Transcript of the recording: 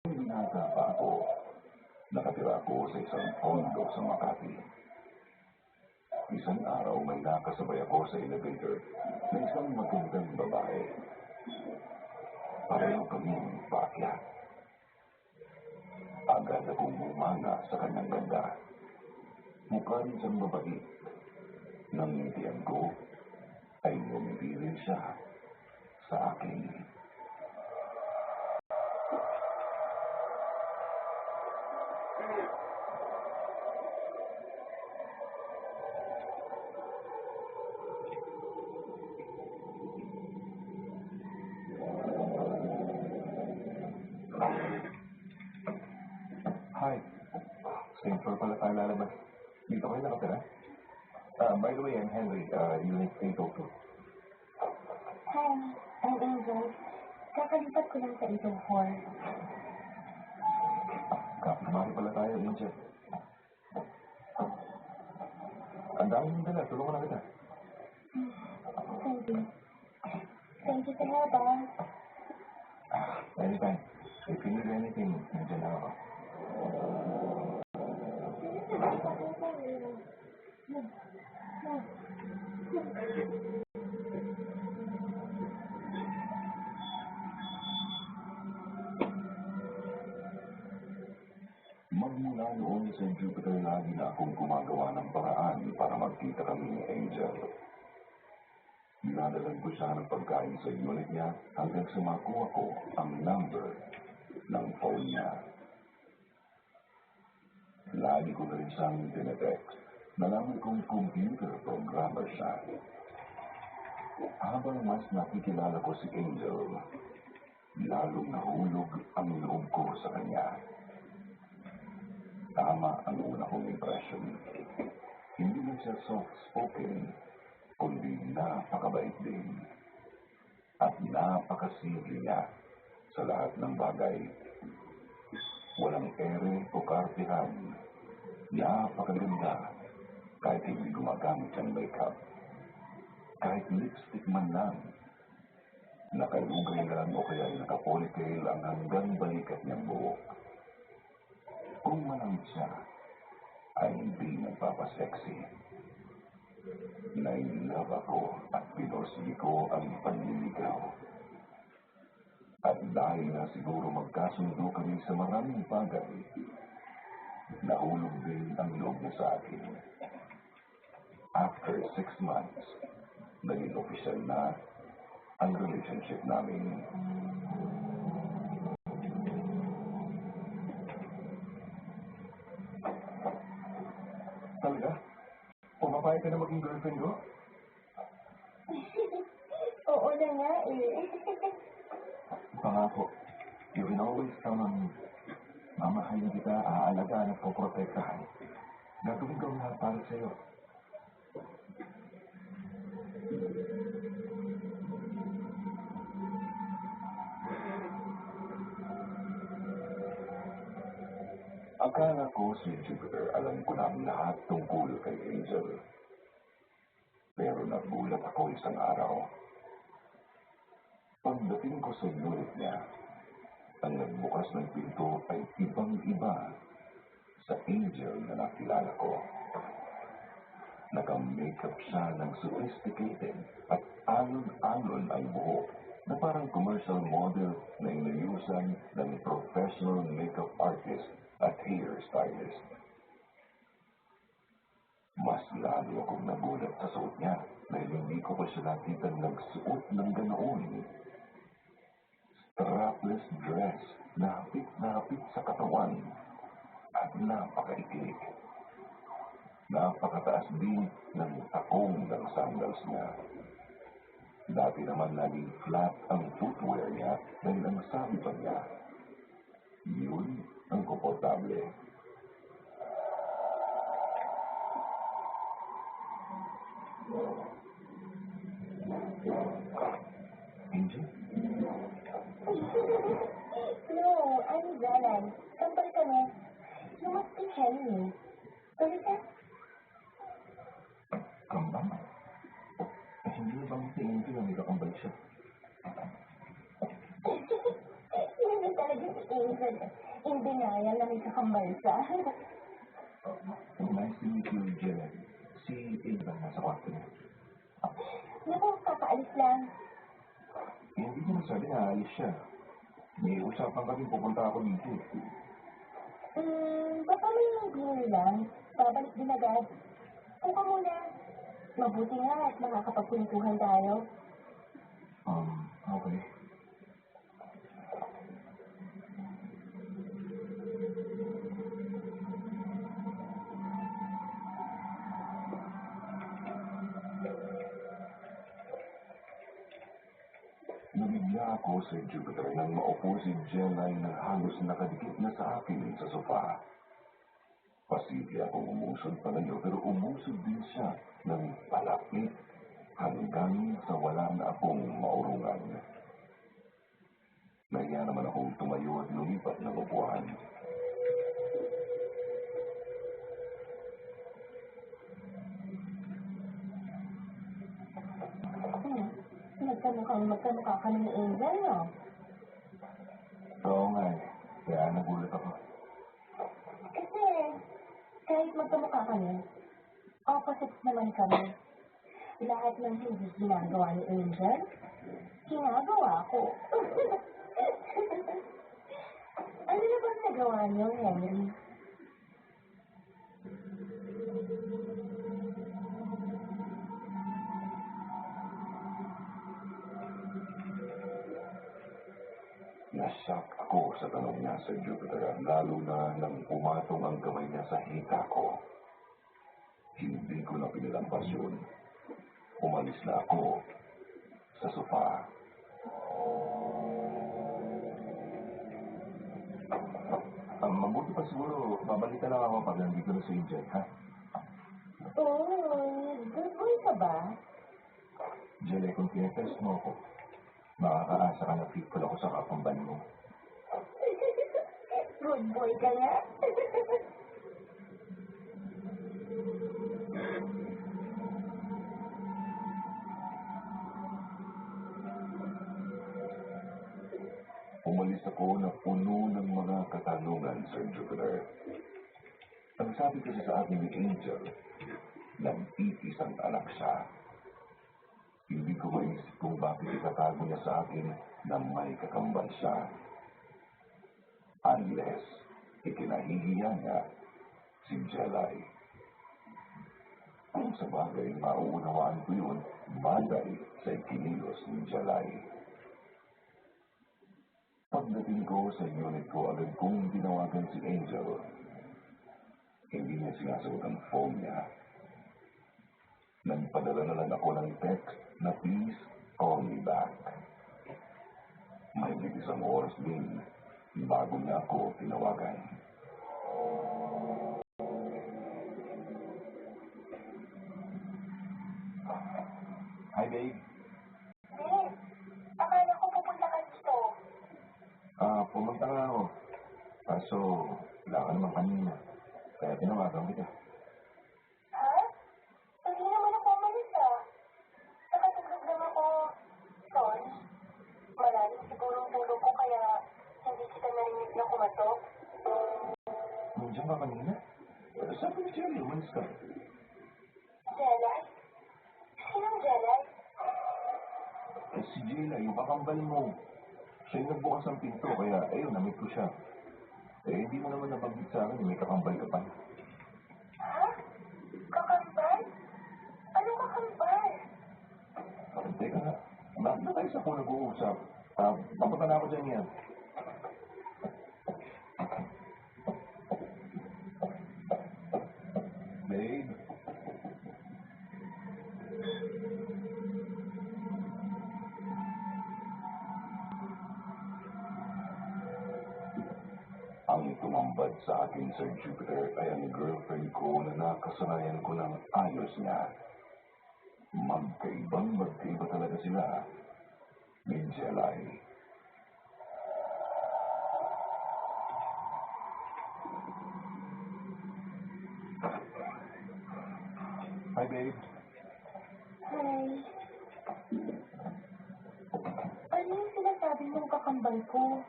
Binata pa ako, nakatira ako sa isang condo sa Makati. Isang araw may nakasabay ako sa elevator na isang magandang babae. Pareho kaming paakyat. Agad akong bumanga sa kanyang ganda. Mukha rin siyang mabait. Nang ngitian ko, ay ngumiti rin siya sa akin. Hi. Same floor pala tayo lalabas. Dito kayo nakatira? By the way, I'm Henry. Unit 802. Hi, I'm Angel. Kakalipat ko lang sa 804. Kapitbahay pala tayo, Angel. Ang dami mong dala. Tulungan na kita. Thank you. Thank you sa help, ah. Anytime. If you need anything, nandiyan lang ako. Magmula noon sa Jupiter, lagi na akong gumagawa ng paraan para magkita kami ni Angel. Dinadalan ko siya ng pagkain sa unit niya hanggang sa makuha ko ang number ng phone niya. Lagi ko na rin siyang tinetext. Nalaman kong computer programmer siya. Habang mas nakikilala ko si Angel, lalong nahulog ang loob ko sa kanya. Tama ang una kong impression. Hindi lang siya soft-spoken, kundi napakabait din. At napakasimple niya sa lahat ng bagay. Walang ere o kartihan. Napakaganda kahit hindi gumagamit ng makeup. Kahit lipstick man lang. Nakalugay lang o kaya nakapolitail ang hanggang balikat niyang buhok. Kung malamit siya, ay hindi nagpapasexy. Nainlove ako at pinosli ko ang panliligaw. At dahil na siguro magkasundo kami sa maraming bagay, nahulog din ang loob niya sa akin. After 6 months, naging official na ang relationship namin. Talaga? Pumapayag ka na maging girlfriend ko? Oo na nga eh. Pangako, you can always count on me. Mamahalin kita, aalagaan at poprotektahan. Gagawin ko ang lahat para sa'yo. Akala ko si Jupiter, alam ko na ang lahat tungkol kay Angel. Pero nagulat ako isang araw. Pagdating ko sa unit niya, ang nagbukas ng pinto ay ibang-iba sa Angel na nakilala ko. Naka-makeup siya ng sophisticated at alon-alon ang buhok na parang commercial model na inayusan ng professional makeup artist at hairstylist. Mas lalo akong nagulat sa suot niya dahil hindi ko pa siya nakitang nagsuot ng ganoon. Strapless dress na hapit sa katawan at napakaiklik. Napakataas din ng takong ng sandals niya. Dati naman naging flat ang footwear niya dahil ang sabi pa niya, yun ang komportable. Angel? No, I'm Zalan. Kampal kami. You must be Henry. Tuloy ka? Kambal? Hindi bang si Angel ang may kakambal siya? Hindi talaga si Angel. in denial na may kakambal siya. Nice to meet you, Jen. Si Ava nasa kwarto niya. Naku, kakaalis lang. Hindi niya nasabi na aalis siya. May usapan kami pupunta ako dito. Baka may dinner lang. Babalik din agad. Puka muna. Mabuti nga at makakapagkuntuhan tayo. Okay. Nabigla ako sa Jupiter nang maupo si Jelay na halos nakadikit na sa akin sa sofa. Pasibli akong umusod palayo pero umusod din siya ng palapit hanggang sa wala na akong maurungan. Naya naman akong tumayo at lumipat ng upuan. Magkamukha ka ni Angel, no? Oo nga eh. Kaya nagulat ako. Kasi, kahit magkamukha kami, opposites naman kami. Lahat ng hindi ginagawa ni Angel, ginagawa ko. Ano na bang nagawa niyo, Henry? Nasyak ako sa tanong niya sa Jupiter, lalo na nang pumatong ang kamay niya sa hita ko. Hindi ko na pinilampas yun. Umalis na ako sa sofa. Mabuti pa siguro, babalikan lang ako pag nandito na sa Angel, ha? Good boy ka ba? Jelly, kung tinetest mo ako, makakaasa ka na faithful ako sa kakambal mo. Good boy ka nga? Umalis ako na puno ng mga katanungan, Sir Jupiter. Ang sabi kasi sa akin ni Angel, nag-iisang anak siya. Hindi ko maisip kung bakit itatago niya sa akin na may kakambal siya. Unless, ikinahihiya niya si Jelay. Kung sa bagay, mauunawaan ko yun, bagay sa ikinilos ni Jelay. Pagdating ko sa unit ko, agad kong tinawagan si Angel. Hindi niya sinasagot ang phone niya. Nagpadala na lang ako ng text na please call me back. May isang oras din bago niya ako tinawagan. Hi, babe. Babe, akala ko pupunta ka dito. Pumunta nga ako. Kaso, wala ka naman kanina. Kaya tinawagan kita. Ha? Hindi naman ako umalis Nakatulog lang ako. Sorry. Malalim siguro ang tulog ko kaya hindi kita narinig na kumatok. Nandiyan ka kanina? Sabi ni Jerry, umalis ka. Jelay? Sinong Jelay? Si Jayla, yung kakambal mo. Siya yung nagbukas ng pinto, kaya ayun, namit ko siya. Hindi mo naman nabanggit sa akin, may kakambal ka pa. Ha? Kakambal? Anong kakambal? Teka nga, bakit na tayo sa kung nag-uusap? Papunta na ako dyan yan. Babe? Ang tumambad sa akin sa Jupiter ay ang girlfriend ko na nakasanayan ko ng ayos niya. Magkaiba talaga sila ni Jelay. Hi, babe. Hi. Ano yung sinasabi mong kakambal ko?